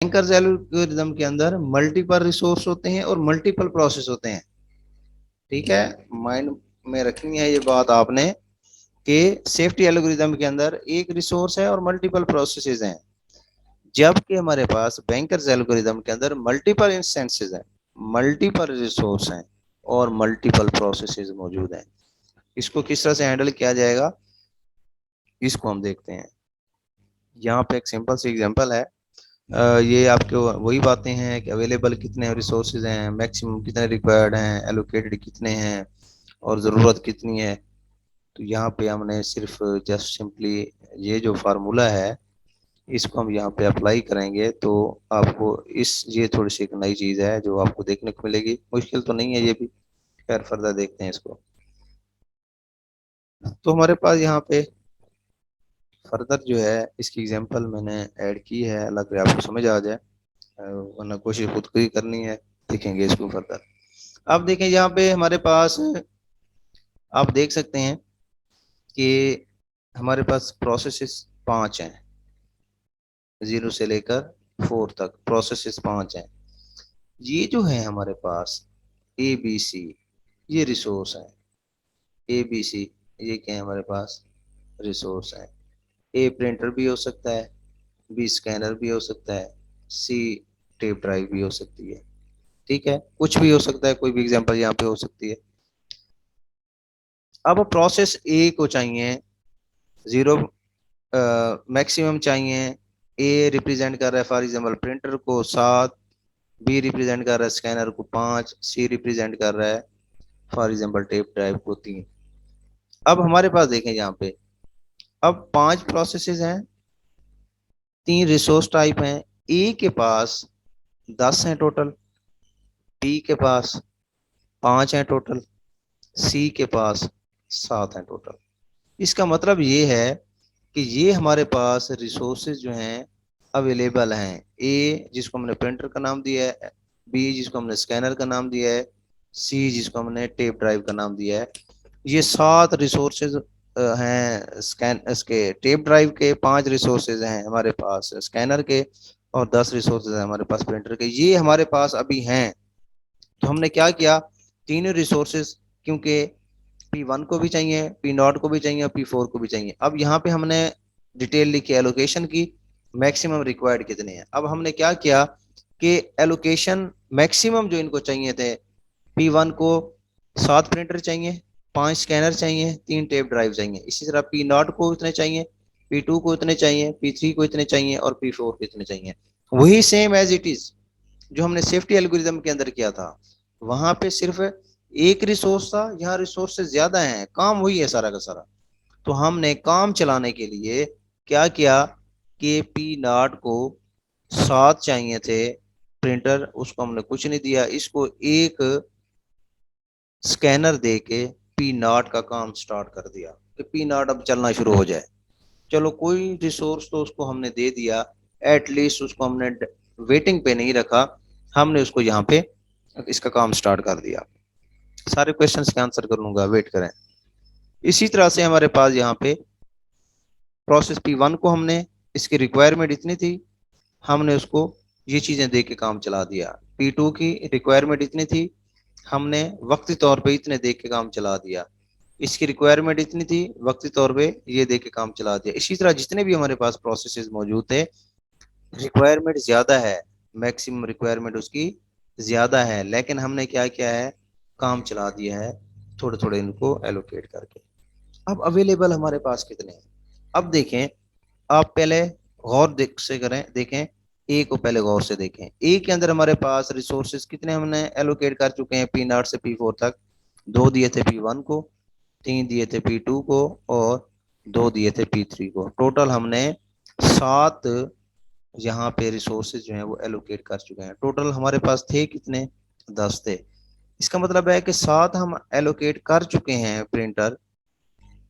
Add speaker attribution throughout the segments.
Speaker 1: Bankers algorithm के अंदर multiple resource होते हैं और मल्टीपल प्रोसेस होते हैं। ठीक है, माइंड में रखनी है ये बात आपने कि सेफ्टी एल्गोरिदम के अंदर एक रिसोर्स है और मल्टीपल प्रोसेसेस हैं, जबकि हमारे पास बैंकर्स एल्गोरिदम के अंदर मल्टीपल इंस्टेंसेस हैं, मल्टीपल रिसोर्स हैं और मल्टीपल प्रोसेसेस मौजूद हैं। इसको किस तरह से हैंडल किया जाएगा, इसको हम देखते हैं। यहाँ पे एक सिंपल सी एग्जांपल है। ये आपके वही बातें हैं कि अवेलेबल कितने रिसोर्सेज हैं, मैक्सिमम कितने रिक्वायर्ड हैं, एलोकेटेड कितने हैं और ज़रूरत कितनी है। तो यहाँ पे हमने सिर्फ जस्ट सिंपली ये जो फार्मूला है इसको हम यहाँ पे अप्लाई करेंगे तो आपको इस ये थोड़ी सी एक नई चीज़ है जो आपको देखने को मिलेगी। मुश्किल तो नहीं है ये भी, खैर फर्दर देखते हैं इसको। तो हमारे पास यहाँ पे फर्दर जो है इसकी एग्जांपल मैंने ऐड की है, लग रहा है आपको समझ आ जाए, वरना कोशिश खुद को ही करनी है। देखेंगे इसको फर्दर। अब देखें यहाँ पे हमारे पास आप देख सकते हैं कि हमारे पास प्रोसेसेस 5 हैं, 0 से लेकर 4 तक प्रोसेसेस 5 हैं। ये जो है हमारे पास ए बी सी, ये रिसोर्स है। ए बी सी ये क्या है हमारे पास, रिसोर्स है। ए प्रिंटर भी हो सकता है, बी स्कैनर भी हो सकता है, सी टेप ड्राइव भी हो सकती है। ठीक है, कुछ भी हो सकता है, कोई भी एग्जांपल यहाँ पे हो सकती है। अब प्रोसेस ए को चाहिए 0, मैक्सिमम चाहिए। ए रिप्रेजेंट कर रहा है फॉर एग्जाम्पल प्रिंटर को 7, बी रिप्रेजेंट कर रहा है स्कैनर को 5, सी रिप्रेजेंट कर रहा है फॉर एग्जाम्पल टेप ड्राइव को 3। अब हमारे पास देखें यहाँ पे अब 5 प्रोसेसेस हैं, 3 रिसोर्स टाइप हैं। ए के पास 10 हैं टोटल, बी के पास 5 हैं टोटल, सी के पास 7 हैं टोटल। इसका मतलब ये है कि ये हमारे पास रिसोर्सेज जो हैं अवेलेबल हैं। ए जिसको हमने प्रिंटर का नाम दिया है, बी जिसको हमने स्कैनर का नाम दिया है, सी जिसको हमने टेप ड्राइव का नाम दिया है। ये 7 रिसोर्सेज हैं स्कैन इसके टेप ड्राइव के, 5 रिसोर्सेज हैं हमारे पास स्कैनर के और 10 रिसोर्सेज हैं हमारे पास प्रिंटर के। ये हमारे पास अभी हैं। तो हमने क्या किया, तीनों रिसोर्सेज, क्योंकि P1 को भी चाहिए, P0 को भी चाहिए, P4 को भी चाहिए। अब यहाँ पे हमने डिटेल लिखी, एलोकेशन की, मैक्सिमम रिक्वायर्ड कितने हैं। अब हमने क्या किया कि एलोकेशन मैक्सिमम जो इनको चाहिए थे, P1 को 7 प्रिंटर चाहिए, 5 स्कैनर चाहिए, 3 टेप ड्राइव चाहिए। इसी तरह P0 को इतने चाहिए, P2 को इतने चाहिए, P3 को इतने चाहिए और P4 को इतने चाहिए। वही सेम एज इट इज जो हमने सेफ्टी एल्गोरिदम के अंदर किया था। वहां पे सिर्फ एक रिसोर्स था, यहाँ रिसोर्स से ज्यादा है, काम वही है सारा का सारा। तो हमने काम चलाने के लिए क्या किया कि P0 को 7 चाहिए थे प्रिंटर, उसको हमने कुछ नहीं दिया, इसको एक स्कैनर दे के P0 का काम स्टार्ट कर दिया कि P0 अब चलना शुरू हो जाए। चलो कोई रिसोर्स तो उसको हमने दे दिया, एटलीस्ट उसको हमने वेटिंग पे नहीं रखा, हमने उसको यहाँ पे इसका काम स्टार्ट कर दिया। सारे क्वेश्चंस के आंसर कर लूंगा, वेट करें। इसी तरह से हमारे पास यहाँ पे प्रोसेस P1 को हमने, इसकी रिक्वायरमेंट इतनी थी, हमने उसको ये चीजें दे के काम चला दिया। P2 की रिक्वायरमेंट इतनी थी, हमने वक्ती तौर पे इतने दे के काम चला दिया। इसकी रिक्वायरमेंट इतनी थी, वक्ती तौर पे ये दे के काम चला दिया। इसी तरह जितने भी हमारे पास प्रोसेसेस मौजूद थे, रिक्वायरमेंट ज्यादा है, मैक्सिमम रिक्वायरमेंट उसकी ज्यादा है, लेकिन हमने क्या किया है, काम चला दिया है थोड़े थोड़े इनको एलोकेट करके। अब अवेलेबल हमारे पास कितने हैं, अब देखें। आप पहले गौर देख से करें, देखें ए को पहले गौर से देखें। ए के अंदर हमारे पास रिसोर्सेज कितने हमने एलोकेट कर चुके हैं P0 से P4 तक। 2 दिए थे P1 को, 3 दिए थे P2 को और 2 दिए थे P3 को। टोटल हमने 7 यहाँ पे रिसोर्सेज जो हैं वो एलोकेट कर चुके हैं। टोटल हमारे पास थे कितने, 10 थे। इसका मतलब है कि 7 हम एलोकेट कर चुके हैं प्रिंटर,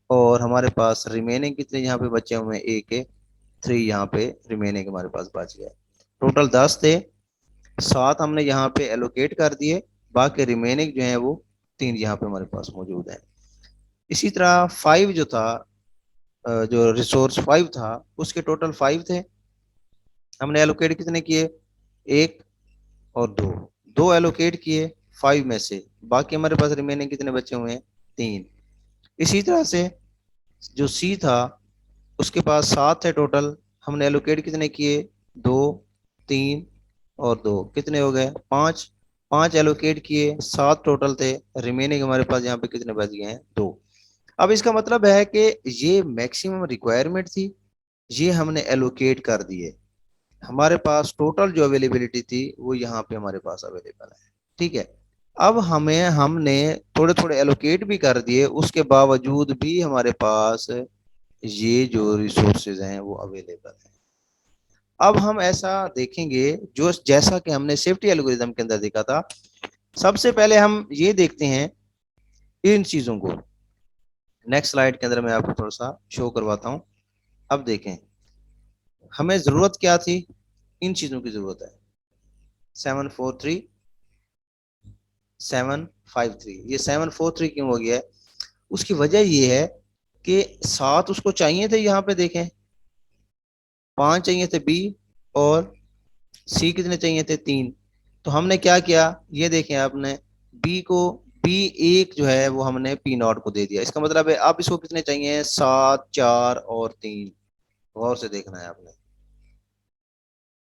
Speaker 1: और हमारे पास रिमेनिंग कितने यहाँ पे बचे हुए हैं, ए के 3 यहाँ पे रिमेनिंग हमारे पास बच गए। टोटल 10 थे, 7 हमने यहाँ पे एलोकेट कर दिए, बाकी रिमेनिंग जो है वो 3 यहाँ पे हमारे पास मौजूद है। इसी तरह 5 जो था, जो रिसोर्स 5 था, उसके टोटल 5 थे, हमने एलोकेट कितने किए, एक और दो, दो एलोकेट किए 5 में से, बाकी हमारे पास रिमेनिंग कितने बचे हुए हैं, 3। इसी तरह से जो सी था उसके पास 7 है टोटल, हमने एलोकेट कितने किए, 2, 3 और 2, कितने हो गए, 5। 5 एलोकेट किए, 7 टोटल थे, रिमेनिंग हमारे पास यहाँ पे कितने बच गए हैं, 2। अब इसका मतलब है कि ये मैक्सिमम रिक्वायरमेंट थी, ये हमने एलोकेट कर दिए, हमारे पास टोटल जो अवेलेबिलिटी थी वो यहाँ पे हमारे पास अवेलेबल है। ठीक है, अब हमें हमने थोड़े थोड़े एलोकेट भी कर दिए, उसके बावजूद भी हमारे पास ये जो रिसोर्सेज हैं वो अवेलेबल है। अब हम ऐसा देखेंगे जो जैसा कि हमने सेफ्टी एल्गोरिथम के अंदर देखा था। सबसे पहले हम ये देखते हैं इन चीजों को, नेक्स्ट स्लाइड के अंदर मैं आपको थोड़ा सा शो करवाता हूं। अब देखें हमें जरूरत क्या थी, इन चीजों की जरूरत है, 743 753। ये 743 क्यों हो गया है, उसकी वजह ये है कि 7 उसको चाहिए थे, यहाँ पे देखें 5 चाहिए थे बी, और सी कितने चाहिए थे, 3। तो हमने क्या किया, ये देखें आपने बी को, बी एक जो है वो हमने पी नॉट को दे दिया, इसका मतलब है आप इसको कितने चाहिए, 7, 4 और 3। गौर से देखना है आपने।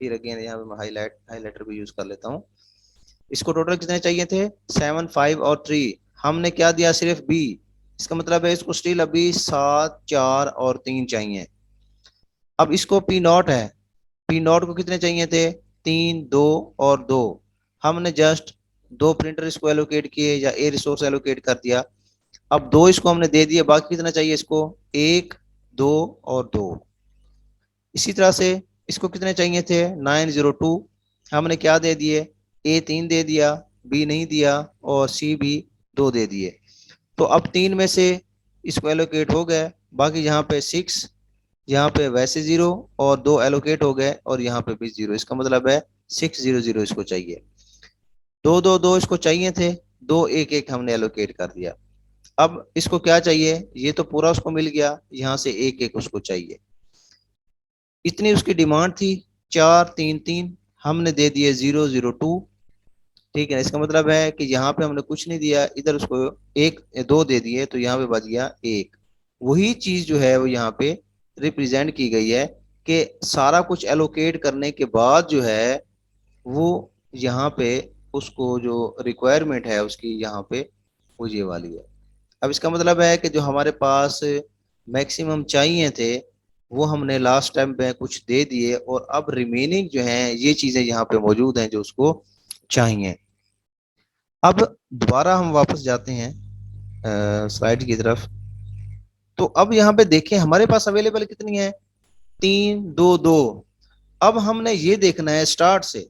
Speaker 1: फिर अगेन यहाँ पे मैं हाईलाइटर भी यूज कर लेता हूँ। इसको टोटल कितने चाहिए थे, 7, 5 और 3, हमने क्या दिया, सिर्फ बी, इसका मतलब है इसको स्टिल अभी 7, 4 और 3 चाहिए। अब इसको पी नॉट है, पी नॉट को कितने चाहिए थे, 3, 2 और 2, हमने जस्ट दो प्रिंटर इसको एलोकेट किए या ए रिसोर्स एलोकेट कर दिया। अब दो इसको हमने दे दिए, बाकी कितना चाहिए इसको, 1, 2 और 2। इसी तरह से इसको कितने चाहिए थे, 902, हमने क्या दे दिए, ए 3 दे दिया, बी नहीं दिया और सी भी 2 दे दिए। तो अब 3 में से इसको एलोकेट हो गए, बाकी यहाँ पे 6, यहाँ पे वैसे 0 और 2 एलोकेट हो गए और यहाँ पे भी 0, इसका मतलब है 600 इसको चाहिए। 2, 2, 2 इसको चाहिए थे, 2, 1, 1 हमने एलोकेट कर दिया। अब इसको क्या चाहिए, ये तो पूरा उसको मिल गया, यहाँ से 1, 1 उसको चाहिए, इतनी उसकी डिमांड थी। 4, 3, 3 हमने दे दिए 002। ठीक है, इसका मतलब है कि यहाँ पे हमने कुछ नहीं दिया, इधर उसको 1, 2 दे दिए, तो यहाँ पे बच गया 1। वही चीज जो है वो यहाँ पे रिप्रेजेंट की गई है कि सारा कुछ एलोकेट करने के बाद जो है वो यहाँ पे उसको जो रिक्वायरमेंट है उसकी यहाँ पे वो ये वाली है। अब इसका मतलब है कि जो हमारे पास मैक्सिमम चाहिए थे वो हमने लास्ट टाइम पे कुछ दे दिए, और अब रिमेनिंग जो है ये चीजें यहाँ पे मौजूद हैं जो उसको चाहिए। अब दोबारा हम वापस जाते हैं स्लाइड की तरफ। तो अब यहाँ पे देखें हमारे पास अवेलेबल कितनी है, 3, 2, 2। अब हमने ये देखना है स्टार्ट से,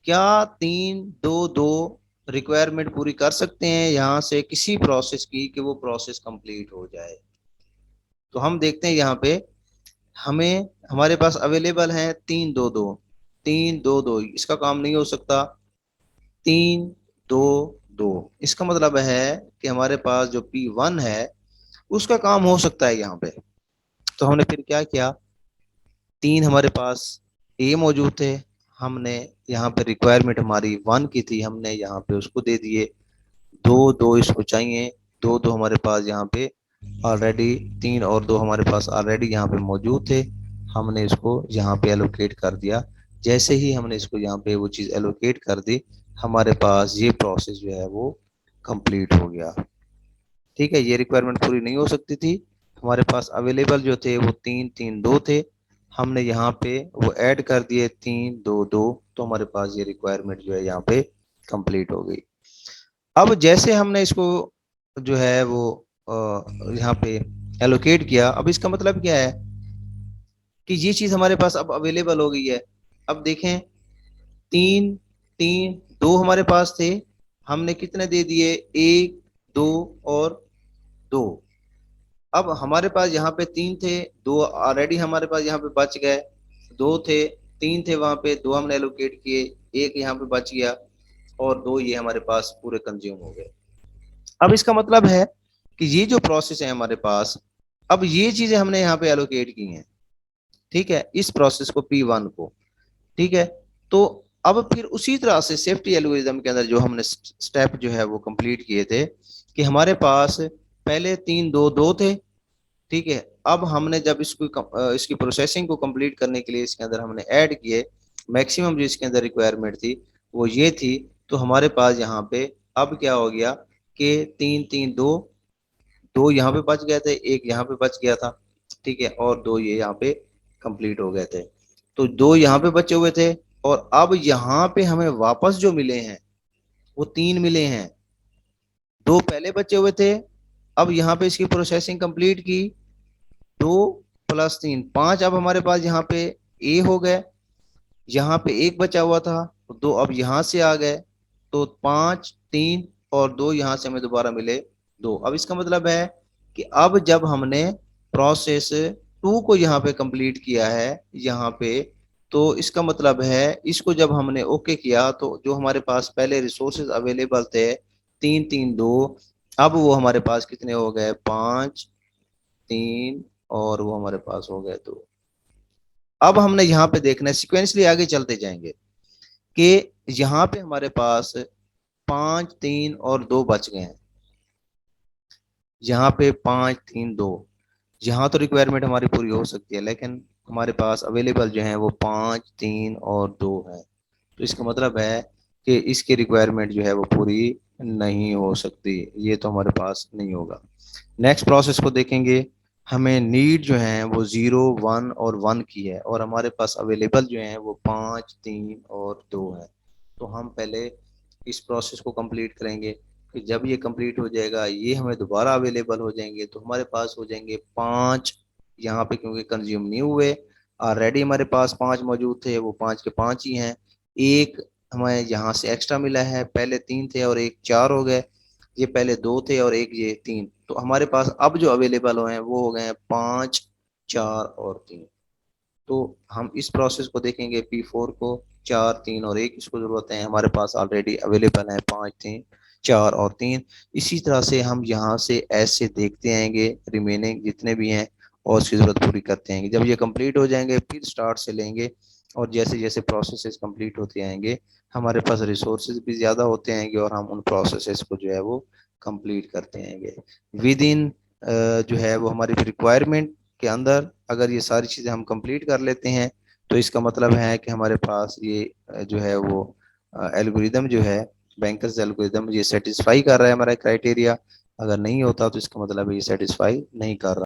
Speaker 1: क्या 3, 2, 2 रिक्वायरमेंट पूरी कर सकते हैं यहाँ से किसी प्रोसेस की, कि वो प्रोसेस कंप्लीट हो जाए। तो हम देखते हैं यहाँ पे हमें हमारे पास अवेलेबल है 3, 2, 2, 3, 2, 2, इसका काम नहीं हो सकता, 3, 2, 2, इसका मतलब है कि हमारे पास जो P1 है उसका काम हो सकता है यहाँ पे। तो हमने फिर क्या किया, 3 हमारे पास ए मौजूद थे, हमने यहाँ पे रिक्वायरमेंट हमारी 1 की थी, हमने यहाँ पे उसको दे दिए। 2, 2 इसको चाहिए, 2, 2 हमारे पास यहाँ पे ऑलरेडी, 3 और 2 हमारे पास ऑलरेडी यहाँ पे मौजूद थे, हमने इसको यहाँ पे एलोकेट कर दिया। जैसे ही हमने इसको यहाँ पे वो चीज़ एलोकेट कर दी, हमारे पास ये प्रोसेस जो है वो कंप्लीट हो गया। ठीक है, ये रिक्वायरमेंट पूरी नहीं हो सकती थी, हमारे पास अवेलेबल जो थे वो 3, 3, 2 थे, हमने यहाँ पे वो ऐड कर दिए 3, 2, 2, तो हमारे पास ये रिक्वायरमेंट जो है यहाँ पे कंप्लीट हो गई। अब जैसे हमने इसको जो है वो यहाँ पे एलोकेट किया, अब इसका मतलब क्या है कि ये चीज हमारे पास अब अवेलेबल हो गई है। अब देखें 3, 3, 2 हमारे पास थे, हमने कितने दे दिए, 1, 2 और 2। अब हमारे पास यहाँ पे 3 थे, 2 ऑलरेडी हमारे पास यहाँ पे बच गए, 2 थे, 3 थे वहां पे, 2 हमने एलोकेट किए, 1 यहाँ पे बच गया और 2 ये हमारे पास पूरे कंज्यूम हो गए। अब इसका मतलब है कि ये जो प्रोसेस है हमारे पास, अब ये चीजें हमने यहाँ पे एलोकेट की हैं। ठीक है, इस प्रोसेस को P1 को, ठीक है। तो अब फिर उसी तरह से सेफ्टी एल्गोरिदम के अंदर जो हमने स्टेप जो है वो कंप्लीट किए थे, कि हमारे पास पहले 3 2 2 थे, ठीक है। अब हमने जब इसकी प्रोसेसिंग को कंप्लीट करने के लिए इसके अंदर हमने ऐड किए, मैक्सिमम जो इसके अंदर रिक्वायरमेंट थी वो ये थी। तो हमारे पास यहाँ पे अब क्या हो गया कि 3 3 2, दो यहाँ पे बच गए थे, एक यहाँ पे बच गया था, ठीक है, और दो ये यहाँ पे कंप्लीट हो गए थे। तो दो यहाँ पे बचे हुए थे, और अब यहाँ पे हमें वापस जो मिले हैं वो 3 मिले हैं। दो पहले बचे हुए थे, अब यहाँ पे इसकी प्रोसेसिंग कंप्लीट की, 2 + 3 5, अब हमारे पास यहाँ पे ए हो गए। यहाँ पे एक बचा हुआ था, तो दो अब यहाँ से आ गए, तो 5 3 और दो यहाँ से हमें दोबारा मिले, दो। अब इसका मतलब है कि अब जब हमने प्रोसेस 2 को यहाँ पे कंप्लीट किया है यहाँ पे, तो इसका मतलब है इसको जब हमने ओके किया, तो जो हमारे पास पहले रिसोर्सेज अवेलेबल थे 3 3 2, अब वो हमारे पास कितने हो गए, 5 3, और वो हमारे पास हो गए 2। अब हमने यहाँ पे देखना है, सिक्वेंसली आगे चलते जाएंगे, कि यहाँ पे हमारे पास 5 3 और 2 बच गए हैं। यहाँ पे 5 3 2, यहाँ तो रिक्वायरमेंट हमारी पूरी हो सकती है, लेकिन हमारे पास अवेलेबल जो है वो 5 3 और 2 है। तो इसका मतलब है कि इसकी रिक्वायरमेंट जो है वो पूरी नहीं हो सकती, ये तो हमारे पास नहीं होगा। नेक्स्ट प्रोसेस को देखेंगे। हमें नीड जो है वो 0 1 और 1 की है, और हमारे पास अवेलेबल जो है वो 5 3 और 2 है। तो हम पहले इस प्रोसेस को कंप्लीट करेंगे, कि जब ये कंप्लीट हो जाएगा ये हमें दोबारा अवेलेबल हो जाएंगे, तो हमारे पास हो जाएंगे 5 यहाँ पे, क्योंकि कंज्यूम नहीं हुए, ऑलरेडी हमारे पास 5 मौजूद थे, वो 5 के 5 ही हैं। एक हमें यहाँ से एक्स्ट्रा मिला है, पहले 3 थे और एक 4 हो गए, ये पहले 2 थे और एक ये 3, तो हमारे पास अब जो अवेलेबल हुए हैं वो हो गए हैं 5 4 और 3। तो हम इस प्रोसेस को देखेंगे, P4 को, 4 3 और 1 इसको जरूरत है, हमारे पास ऑलरेडी अवेलेबल है 5 3 4 और 3। इसी तरह से हम यहाँ से ऐसे देखते आएंगे रिमेनिंग जितने भी हैं, और उसकी जरूरत पूरी करते आएंगे। जब ये कंप्लीट हो जाएंगे फिर स्टार्ट से लेंगे, और जैसे जैसे प्रोसेसेस कंप्लीट होते आएंगे हमारे पास रिसोर्सेज भी ज़्यादा होते आएंगे, और हम उन प्रोसेसेस को जो है वो कंप्लीट करते आएंगे विद इन जो है वो हमारी रिक्वायरमेंट के अंदर। अगर ये सारी चीज़ें हम कंप्लीट कर लेते हैं, तो इसका मतलब है कि हमारे पास ये जो है वो एल्गोरिदम जो है, बैंकर्स एल्गोरिदम, ये सेटिस्फाई कर रहा है हमारा क्राइटेरिया। अगर नहीं होता तो इसका मतलब है ये सेटिस्फाई नहीं कर रहा।